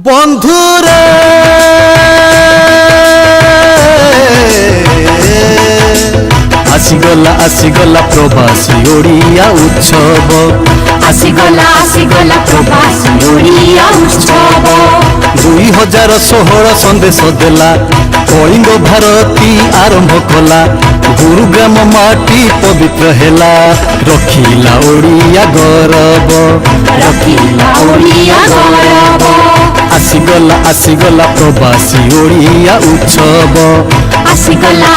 বন্ধুরে আসিগলা প্রবাসী ওড়িয়া উৎসব আসিগলা প্রবাসী ওড়িয়া উৎসব 2016 সন্দেশ দেলা কলিঙ্গ ভারতী আরম্ভ কলা গুরুগ্রাম মাটি পবিত্র হেলা রখিলা ওড়িয়া গৌরব রখিলা ওড়িয়া গৌরব আসিগলা প্রবাসী ওড়িয়া উৎসব আসিগলা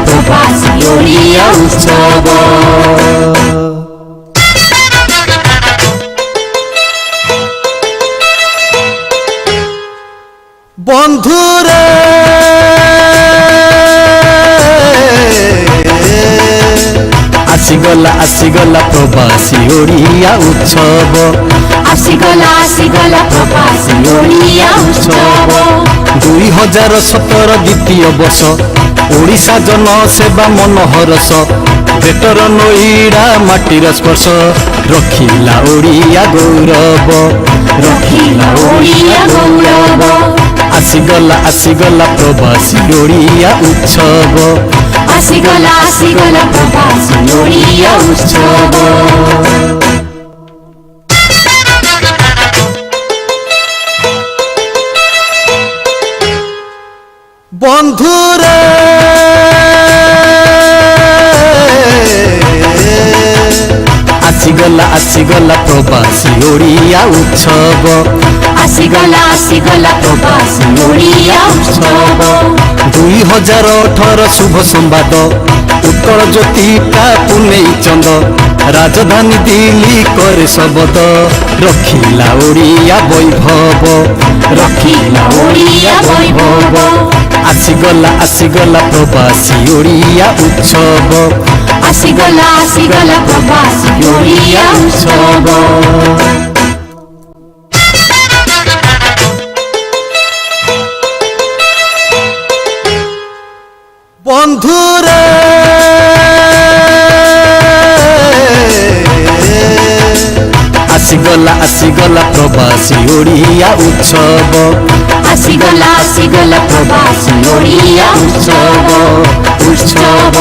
প্রবাসী ওড়িয়া উৎসব বন্ধুরে আসিগলা প্রবাসী ওড়িয়া উৎসব আসিগলা প্রবাসী ওড়িয়া উৎসব 2017 দ্বিতীয় বর্ষ ওড়িশা জনসেবা মনোহরস বেটর নইড়া মাটির স্পর্শ রখিলা ওড়িয়া গৌরব রখিলা ওড়িয়া গৌরব আসিগলা প্রবাসী ওড়িয়া উৎসব আসিগলা প্রবাসী ওড়িয়া উৎসব বন্ধুরে আসিগলা প্রবাসী ওড়িয়া উৎসব আসিগলা প্রবাসী ওড়িয়া উৎসব 2018 শুভ সম্বাদ উৎকল জ্যোতিটা পুনেই চন্দ রাজধানী দিল্লী করে শবদ রখিলা ওড়িয়া বৈভব রখিলা ওড়িয়া বৈভব আসিগলা প্রবাসী ওড়িয়া উৎসব আসিগলা প্রবাসী ওড়িয়া উৎসব বন্ধুরে আসিগলা প্রবাসী ওড়িয়া উৎসব আসিগলা প্রবাসী ওড়িয়া উৎসব উৎসব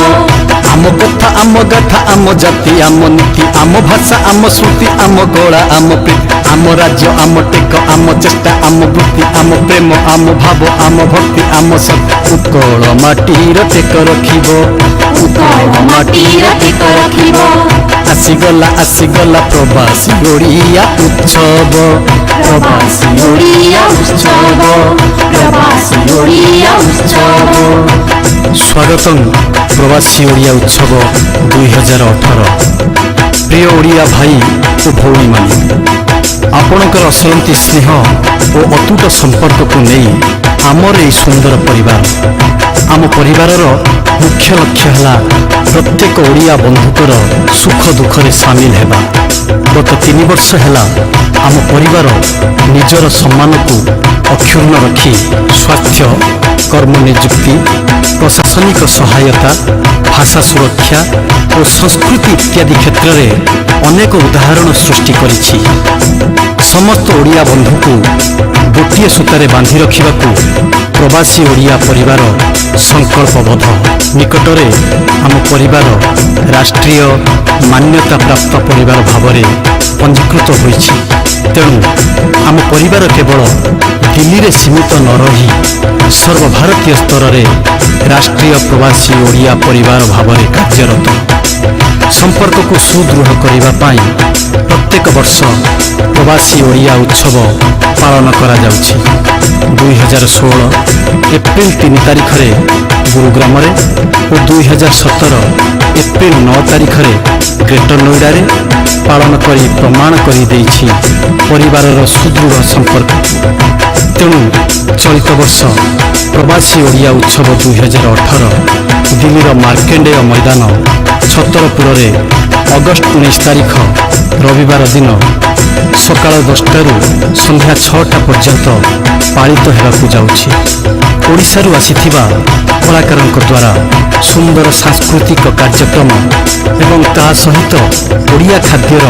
আম কথা আম গাথা আম জাতি আম নীতি আম ভাষা আম শ্রুতি আম গড়া আম প্রীতি আম রাজ্য আম টেক আম চেষ্টা আম বৃত্তি আম প্রেম আম ভাব আম ভক্তি আম সব উৎকଳ মাটির ଟେକ ରଖିବ ଉତ୍କଳ ମାଟିର ଟେକ ରଖିବ আসিগলা প্রবাসী ওড়িয়া উৎসব ପ୍ରବାସୀ ଓଡିଆ ଉତ୍ସବ ପ୍ରବାସୀ ଓଡିଆ ଉତ୍ସବ স্বাগতম প্রবাসী ওড়িয়া উৎসব 2018 প্রিয় ওড়িয়া ভাই ও ভৌণীମାନେ ଆପଣଙ୍କର ଅସରନ୍ତି ସ୍ନେହ ଓ ଅତୁଟ ସମ୍ପର୍କକୁ ନେଇ ଆମର ଏହି ସୁନ୍ଦର ପରିବାର ଆମ ପରିବାରର ମୁଖ୍ୟ ଲକ୍ଷ୍ୟ ହେଲା ପ୍ରତ୍ୟେକ ଓଡ଼ିଆ ବନ୍ଧୁଙ୍କର ସୁଖ ଦୁଃଖରେ ସାମିଲ ହେବା ଗତ 3 ବର୍ଷ ହେଲା ଆମ ପରିବାର ନିଜର ସମ୍ମାନକୁ ଅକ୍ଷୁର୍ଣ୍ଣ ରଖି ସ୍ୱାସ୍ଥ୍ୟ କର୍ମ ନିଯୁକ୍ତି ପ୍ରଶାସନିକ ସହାୟତା ଭାଷା ସୁରକ୍ଷା ଓ ସଂସ୍କୃତି ଇତ୍ୟାଦି କ୍ଷେତ୍ରରେ ଅନେକ ଉଦାହରଣ ସୃଷ୍ଟି କରିଛି ସମସ୍ତ ଓଡ଼ିଆ ବନ୍ଧୁକୁ ଗୋଟିଏ ସୂତାରେ ବାନ୍ଧି ରଖିବାକୁ ପ୍ରବାସୀ ଓଡ଼ିଆ ପରିବାର ସଂକଳ୍ପବଦ୍ଧ ନିକଟରେ ଆମ ପରିବାର ରାଷ୍ଟ୍ରୀୟ ମାନ୍ୟତାପ୍ରାପ୍ତ ପରିବାର ଭାବରେ ପଞ୍ଜୀକୃତ ହୋଇଛି ତେଣୁ ଆମ ପରିବାର କେବଳ ଦିଲ୍ଲୀରେ ସୀମିତ ନ ରହି ସର୍ବଭାରତୀୟ ସ୍ତରରେ ରାଷ୍ଟ୍ରୀୟ ପ୍ରବାସୀ ଓଡ଼ିଆ ପରିବାର ଭାବରେ କାର୍ଯ୍ୟରତ ସମ୍ପର୍କକୁ ସୁଦୃଢ଼ କରିବା ପାଇଁ ପ୍ରତ୍ୟେକ ବର୍ଷ ପ୍ରବାସୀ ଓଡ଼ିଆ ଉତ୍ସବ ପାଳନ କରାଯାଉଛି 2016 ଏପ୍ରିଲ 3 ତାରିଖରେ ଗୁରୁଗ୍ରାମରେ ଓ 2017 ଏପ୍ରିଲ 9 ତାରିଖରେ ଗ୍ରେଟର ନୋଇଡାରେ ପାଳନ କରି ପ୍ରମାଣ କରିଦେଇଛି ପରିବାରର ସୁଦୃଢ଼ ସମ୍ପର୍କ ତେଣୁ ଚଳିତ ବର୍ଷ ପ୍ରବାସୀ ଓଡ଼ିଆ ଉତ୍ସବ 2018 ଦିଲ୍ଲୀର ମାର୍କେଣ୍ଡେୟ ମଇଦାନ ଛତରପୁରରେ ଅଗଷ୍ଟ 19 ତାରିଖ ରବିବାର ଦିନ ସକାଳ 10ଟାରୁ ସନ୍ଧ୍ୟା 6ଟା ପର୍ଯ୍ୟନ୍ତ ପାଳିତ ହେବାକୁ ଯାଉଛି ଓଡ଼ିଶାରୁ ଆସିଥିବା କଳାକାରଙ୍କ ଦ୍ୱାରା ସୁନ୍ଦର ସାଂସ୍କୃତିକ କାର୍ଯ୍ୟକ୍ରମ ଏବଂ ତା ସହିତ ଓଡ଼ିଆ ଖାଦ୍ୟର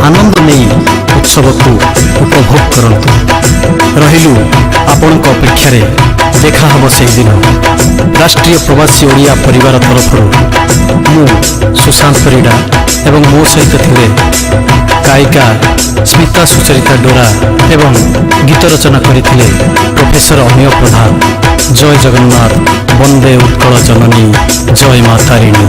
ଆନନ୍ଦ ନେଇ ଉତ୍ସବକୁ ଉପଭୋଗ କରନ୍ତୁ। ରହିଲୁ ଆପଣଙ୍କ ଅପେକ୍ଷାରେ, ଦେଖା ହେବ ସେହିଦିନ। ରାଷ୍ଟ୍ରୀୟ ପ୍ରବାସୀ ଓଡ଼ିଆ ପରିବାର ତରଫରୁ ମୁଁ ସୁଶାନ୍ତ ପରିଡ଼ା ଏବଂ ମୋ ସହିତ ଥିଲେ ଗାୟିକା ସ୍ମିତା ସୁଚରିତା ଡୋରା ଏବଂ ଗୀତ ରଚନା କରିଥିଲେ ପ୍ରଫେସର ଅମିୟ ପ୍ରଧାନ। ଜୟ ଜଗନ୍ନାଥ, ବନ୍ଦେ ଉତ୍କଳ ଜନନୀ, ଜୟ ମା ତାରିଣୀ।